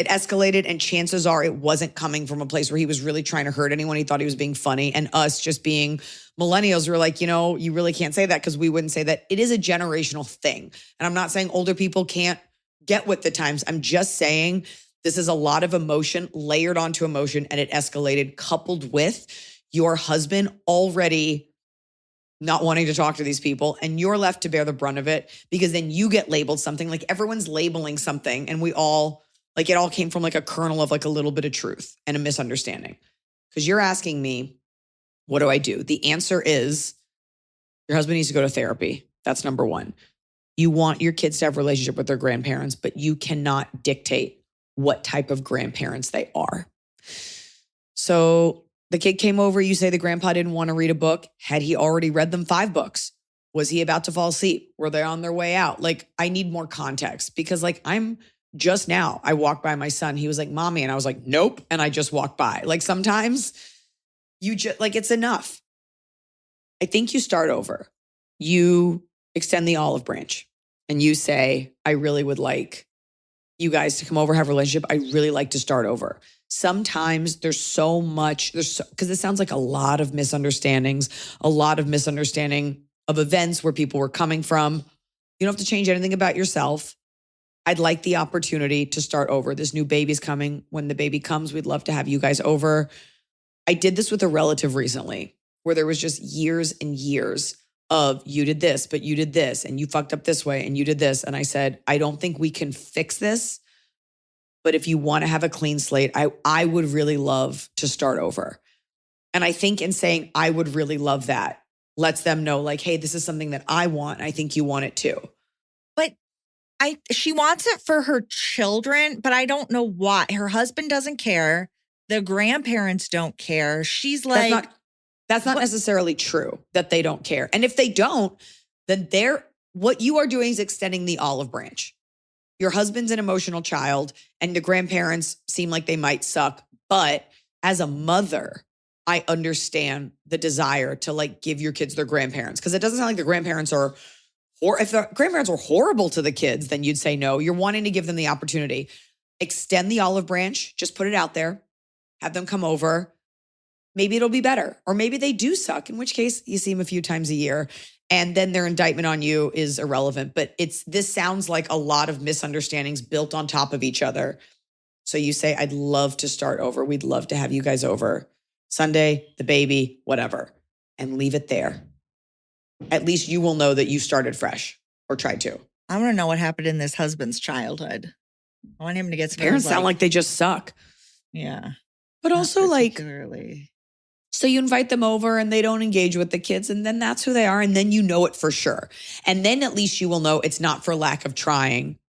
And chances are it wasn't coming from a place where he was really trying to hurt anyone. He thought he was being funny. And us just being millennials were like, you know, you really can't say that because we wouldn't say that. It is a generational thing. And I'm not saying older people can't get with the times. I'm just saying this is a lot of emotion layered onto emotion and it escalated, coupled with your husband already not wanting to talk to these people and you're left to bear the brunt of it because then you get labeled something. Like everyone's labeling something and we all, like it all came from like a kernel of like a little bit of truth and a misunderstanding. Because you're asking me, what do I do? The answer is your husband needs to go to therapy. That's number one. You want your kids to have a relationship with their grandparents, but you cannot dictate what type of grandparents they are. So the kid came over, you say the grandpa didn't want to read a book. Had he already read them 5 books? Was he about to fall asleep? Were they on their way out? Like, I need more context because like just now, I walked by my son. He was like, mommy. And I was like, nope. And I just walked by. Like sometimes you just like, it's enough. I think you start over. You extend the olive branch and you say, I really would like you guys to come over, have a relationship. I really like to start over. Sometimes there's so much, because it sounds like a lot of misunderstandings, a lot of misunderstanding of events where people were coming from. You don't have to change anything about yourself. I'd like the opportunity to start over. This new baby's coming. When the baby comes, we'd love to have you guys over. I did this with a relative recently where there was just years and years of you did this, but you did this and you fucked up this way and you did this. And I said, I don't think we can fix this. But if you want to have a clean slate, I would really love to start over. And I think in saying, I would really love that, lets them know like, hey, this is something that I want. I think you want it too. But she wants it for her children, but I don't know why. Her husband doesn't care. The grandparents don't care. She's like, that's not necessarily true that they don't care. And if they don't, then what you are doing is extending the olive branch. your husband's an emotional child and the grandparents seem like they might suck. But as a mother, I understand the desire to like give your kids their grandparents, because it doesn't sound like the grandparents are, or if the grandparents were horrible to the kids, then you'd say no. You're wanting to give them the opportunity. Extend the olive branch, just put it out there, have them come over. Maybe it'll be better. Or maybe they do suck, in which case you see them a few times a year and then their indictment on you is irrelevant. But this sounds like a lot of misunderstandings built on top of each other. So you say, I'd love to start over. We'd love to have you guys over. Sunday, the baby, whatever. And leave it there. At least you will know that you started fresh or tried to. I want to know what happened in this husband's childhood. I want him to get some. Parents sound like they just suck. Yeah. But also like, particularly. so you invite them over and they don't engage with the kids and then that's who they are. And then you know it for sure. And then at least you will know it's not for lack of trying.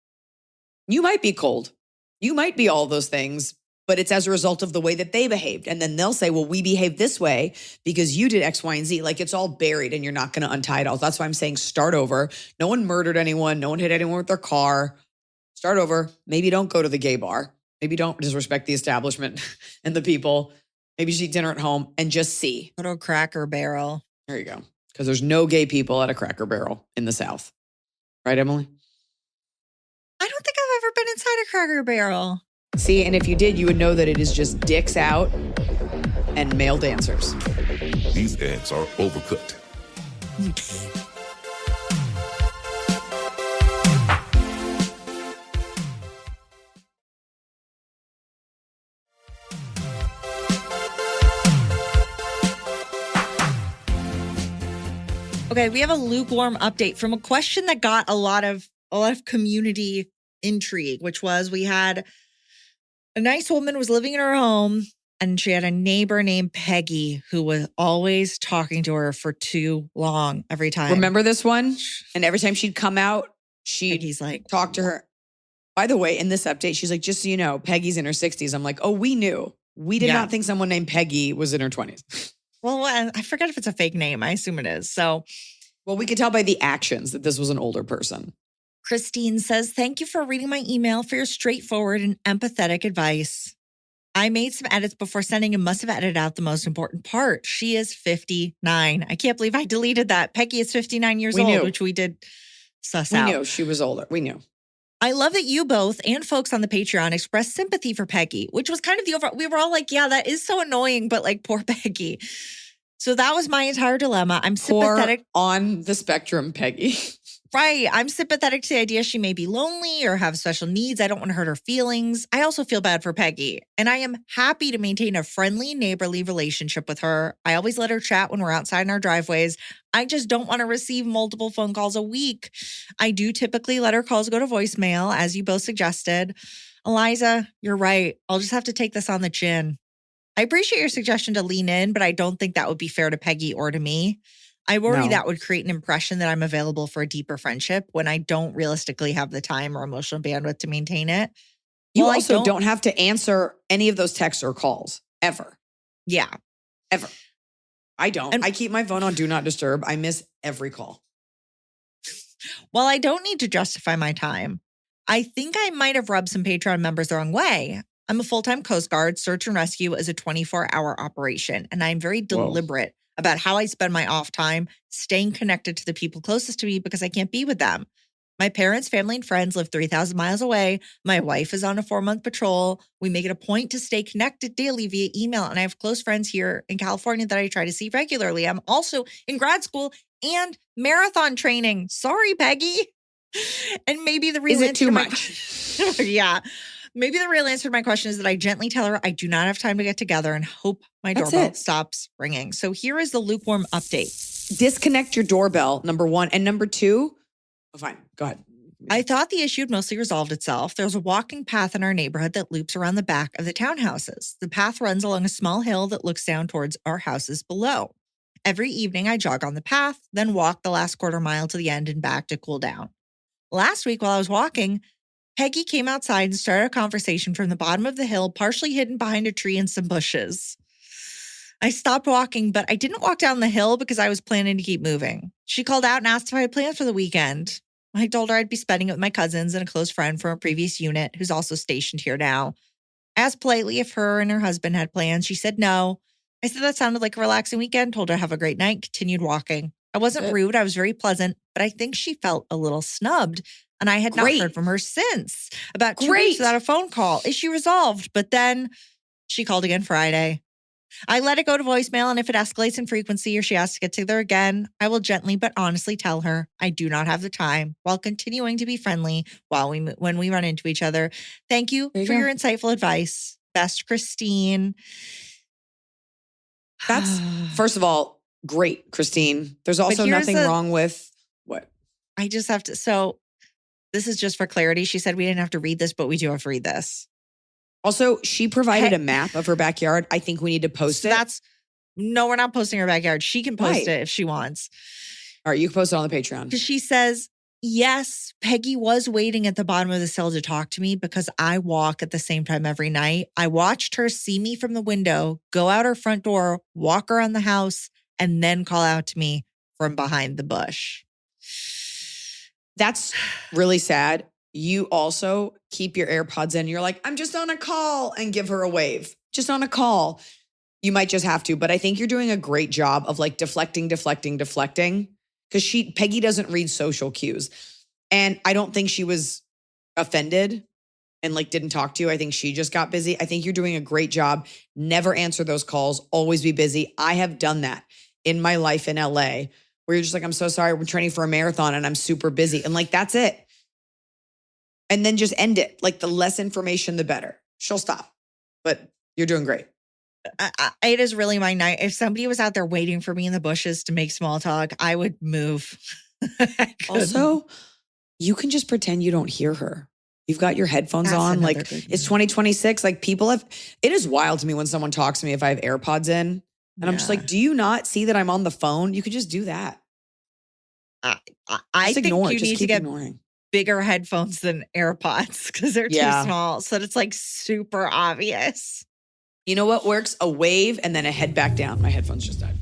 You might be cold. You might be all those things, but it's as a result of the way that they behaved. And then they'll say, well, we behaved this way because you did X, Y, and Z. Like it's all buried and you're not going to untie it all. That's why I'm saying start over. No one murdered anyone. No one hit anyone with their car. Start over. Maybe don't go to the gay bar. Maybe don't disrespect the establishment and the people. Maybe just eat dinner at home and just see. Go to a Cracker Barrel. There you go. Because there's no gay people at a Cracker Barrel in the South. Right, Emily? I don't think I've ever been inside a Cracker Barrel. See, and if you did, you would know that it is just dicks out and male dancers. These eggs are overcooked. Okay, we have a lukewarm update from a question that got a lot of community intrigue, which was we had a nice woman was living in her home and she had a neighbor named Peggy who was always talking to her for too long every time. Remember this one? And every time she'd come out, Peggy's like, talk to her. By the way, in this update, she's like, just so you know, Peggy's in her 60s. I'm like, oh, we knew. We did not think someone named Peggy was in her 20s. Well, I forget if it's a fake name. I assume it is. So, well, we could tell by the actions that this was an older person. Christine says, thank you for reading my email for your straightforward and empathetic advice. I made some edits before sending and must have edited out the most important part. She is 59. I can't believe I deleted that. Peggy is 59 years old, which we did suss out. We knew she was older. We knew. I love that you both and folks on the Patreon expressed sympathy for Peggy, which was kind of the overall. We were all like, yeah, that is so annoying, but like poor Peggy. So that was my entire dilemma. I'm sympathetic. Poor on the spectrum, Peggy. Right. I'm sympathetic to the idea she may be lonely or have special needs. I don't want to hurt her feelings. I also feel bad for Peggy. And I am happy to maintain a friendly, neighborly relationship with her. I always let her chat when we're outside in our driveways. I just don't want to receive multiple phone calls a week. I do typically let her calls go to voicemail, as you both suggested. Eliza, you're right. I'll just have to take this on the chin. I appreciate your suggestion to lean in, but I don't think that would be fair to Peggy or to me. I worry that would create an impression that I'm available for a deeper friendship when I don't realistically have the time or emotional bandwidth to maintain it. You also don't have to answer any of those texts or calls, ever. Yeah. Ever. I don't. I keep my phone on Do Not Disturb. I miss every call. Well, I don't need to justify my time. I think I might have rubbed some Patreon members the wrong way. I'm a full-time Coast Guard. Search and rescue is a 24-hour operation, and I'm very deliberate about how I spend my off time, staying connected to the people closest to me because I can't be with them. My parents, family, and friends live 3,000 miles away. My wife is on a 4-month patrol. We make it a point to stay connected daily via email, and I have close friends here in California that I try to see regularly. I'm also in grad school and marathon training. Sorry, Peggy. And maybe the real answer. Is it too much? Yeah. Maybe the real answer to my question is that I gently tell her I do not have time to get together and hope my doorbell stops ringing. So here is the lukewarm update. Disconnect your doorbell, number one. And number two, fine, go ahead. I thought the issue had mostly resolved itself. There's a walking path in our neighborhood that loops around the back of the townhouses. The path runs along a small hill that looks down towards our houses below. Every evening I jog on the path, then walk the last quarter mile to the end and back to cool down. Last week while I was walking, Peggy came outside and started a conversation from the bottom of the hill, partially hidden behind a tree and some bushes. I stopped walking, but I didn't walk down the hill because I was planning to keep moving. She called out and asked if I had plans for the weekend. I told her I'd be spending it with my cousins and a close friend from a previous unit who's also stationed here now. I asked politely if her and her husband had plans. She said no. I said that sounded like a relaxing weekend, told her have a great night, continued walking. I wasn't rude. I was very pleasant, but I think she felt a little snubbed. And I had not heard from her since. About 2 weeks without a phone call. Issue resolved. But then she called again Friday. I let it go to voicemail, and if it escalates in frequency or she asks to get together again, I will gently but honestly tell her I do not have the time while continuing to be friendly when we run into each other. Thank you for your insightful advice. Best, Christine. That's, first of all, great, Christine. There's also nothing wrong with what? I just have to, so this is just for clarity. She said we didn't have to read this, but we do have to read this. Also, she provided a map of her backyard. I think we need to post it. No, we're not posting her backyard. She can post it if she wants. All right, you can post it on the Patreon. Because she says, yes, Peggy was waiting at the bottom of the cell to talk to me because I walk at the same time every night. I watched her see me from the window, go out her front door, walk around the house, and then call out to me from behind the bush. That's really sad. You also keep your AirPods in. You're like, I'm just on a call, and give her a wave. Just on a call. You might just have to, but I think you're doing a great job of like deflecting. Because Peggy doesn't read social cues. And I don't think she was offended and like didn't talk to you. I think she just got busy. I think you're doing a great job. Never answer those calls. Always be busy. I have done that in my life in LA where you're just like, I'm so sorry. We're training for a marathon and I'm super busy. And like, that's it. And then just end it. Like the less information, the better. She'll stop. But you're doing great. It is really my night. If somebody was out there waiting for me in the bushes to make small talk, I would move. Also, you can just pretend you don't hear her. You've got your headphones on. Like it's 2026. Like it is wild to me when someone talks to me if I have AirPods in. And I'm just like, do you not see that I'm on the phone? You could just do that. I think you need to get bigger headphones than AirPods because they're too small. So it's like super obvious. You know what works? A wave and then a head back down. My headphones just died.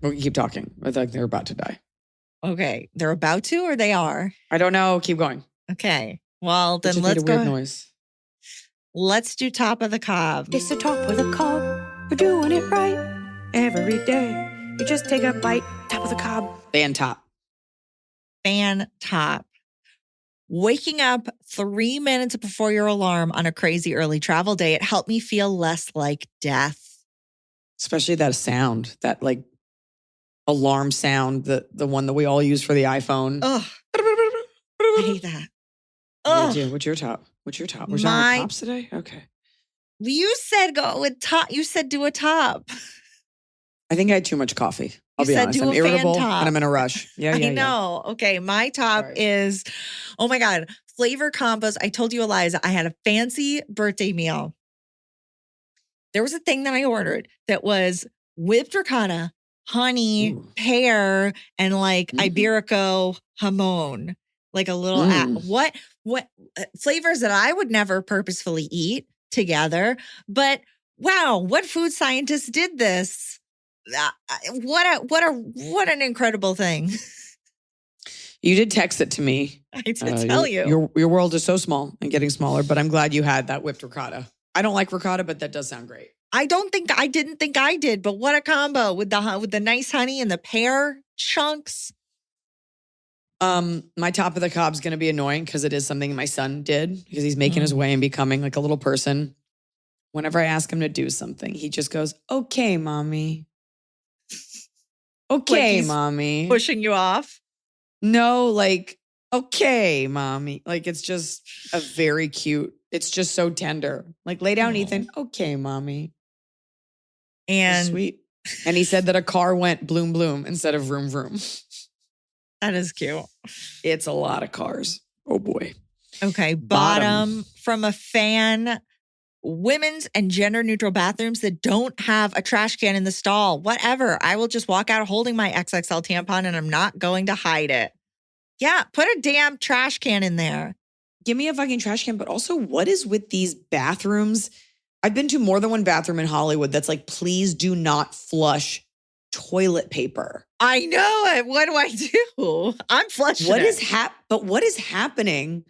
We can keep talking. I think they're about to die. Okay. They're about to or they are? I don't know. Keep going. Okay. Well, then let's let's go. Weird Noise. Let's do Top of the Cob. It's the top of the cob. We're doing it right every day. You just take a bite. Top of the cob. Fan top. Fan top. Waking up 3 minutes before your alarm on a crazy early travel day, it helped me feel less like death. Especially that sound, that like alarm sound, the one that we all use for the iPhone. Ugh. I hate that. Ugh. Yeah, what's your top? We're talking tops today? Okay. You said go with top. You said do a top. I think I had too much coffee. I'll be honest. I'm irritable and I'm in a rush. Yeah. I know. Okay. My top is, oh my God, flavor combos. I told you, Eliza, I had a fancy birthday meal. There was a thing that I ordered that was whipped ricotta, honey, pear, and like Iberico jamon. Like a little, what flavors that I would never purposefully eat together. But wow, what food scientists did this? What an incredible thing. You did text it to me. I did tell you. Your world is so small and getting smaller, but I'm glad you had that whipped ricotta. I don't like ricotta, but that does sound great. I didn't think I did, but what a combo with the nice honey and the pear chunks. My top of the cob is going to be annoying because it is something my son did because he's making his way and becoming like a little person. Whenever I ask him to do something, he just goes, "Okay, mommy." Okay, like mommy. Pushing you off? No, like, okay, mommy. Like, it's just a very cute. It's just so tender. Like, lay down, Ethan. Okay, mommy. And sweet. And he said that a car went bloom, bloom instead of vroom, vroom. That is cute. It's a lot of cars. Oh, boy. Okay. Bottom from a fan. Women's and gender neutral bathrooms that don't have a trash can in the stall. Whatever. I will just walk out holding my XXL tampon and I'm not going to hide it. Yeah. Put a damn trash can in there. Give me a fucking trash can. But also, what is with these bathrooms? I've been to more than one bathroom in Hollywood that's like, please do not flush toilet paper. I know it. What do I do? I'm flushing What it. What is happening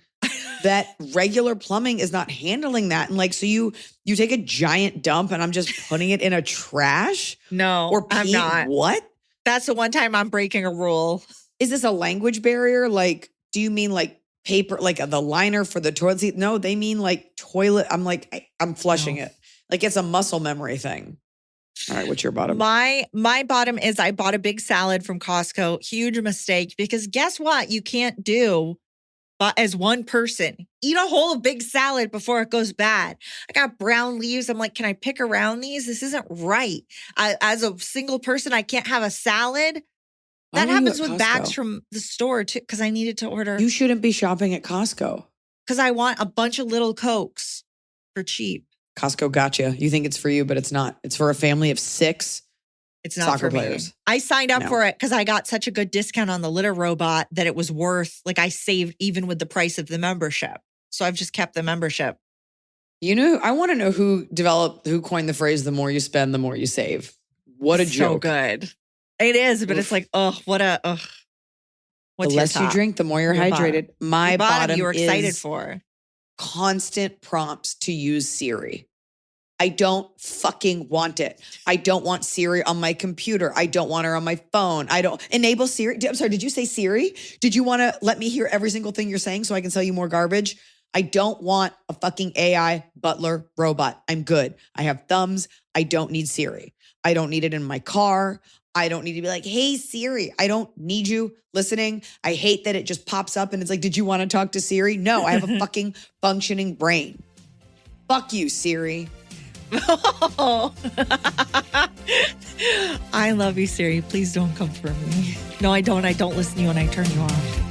that regular plumbing is not handling that? And like, so you take a giant dump and I'm just putting it in a trash? No, Or I'm not. What? That's the one time I'm breaking a rule. Is this a language barrier? Like, do you mean like paper, like the liner for the toilet seat? No, they mean like toilet. I'm like, I'm flushing it. Like it's a muscle memory thing. All right, what's your bottom? My bottom is I bought a big salad from Costco. Huge mistake, because guess what? You can't do but as one person. Eat a whole big salad before it goes bad. I got brown leaves. I'm like, can I pick around these? This isn't right. As a single person, I can't have a salad. Why That were you happens at with bags Costco? from the store too, because I needed to order. You shouldn't be shopping at Costco. Because I want a bunch of little Cokes for cheap. Costco gotcha. You think it's for you, but it's not. It's for a family of 6 It's not soccer for players. me. I signed up No. for it because I got such a good discount on the litter robot that it was worth, like I saved even with the price of the membership. So I've just kept the membership. You know, I want to know who coined the phrase, the more you spend, the more you save. What a So joke. good. It is, but it's like, what's The your less you top? drink, the more you're Your hydrated. bottom. My Your bottom you were excited is for. constant prompts to use Siri. I don't fucking want it. I don't want Siri on my computer. I don't want her on my phone. I don't enable Siri. I'm sorry, did you say Siri? Did you want to let me hear every single thing you're saying so I can sell you more garbage? I don't want a fucking AI butler robot. I'm good. I have thumbs. I don't need Siri. I don't need it in my car. I don't need to be like, hey, Siri. I don't need you listening. I hate that it just pops up and it's like, did you want to talk to Siri? No, I have a fucking functioning brain. Fuck you, Siri. I love you, Siri. Please don't come for me. No, I don't. I don't listen to you and I turn you off.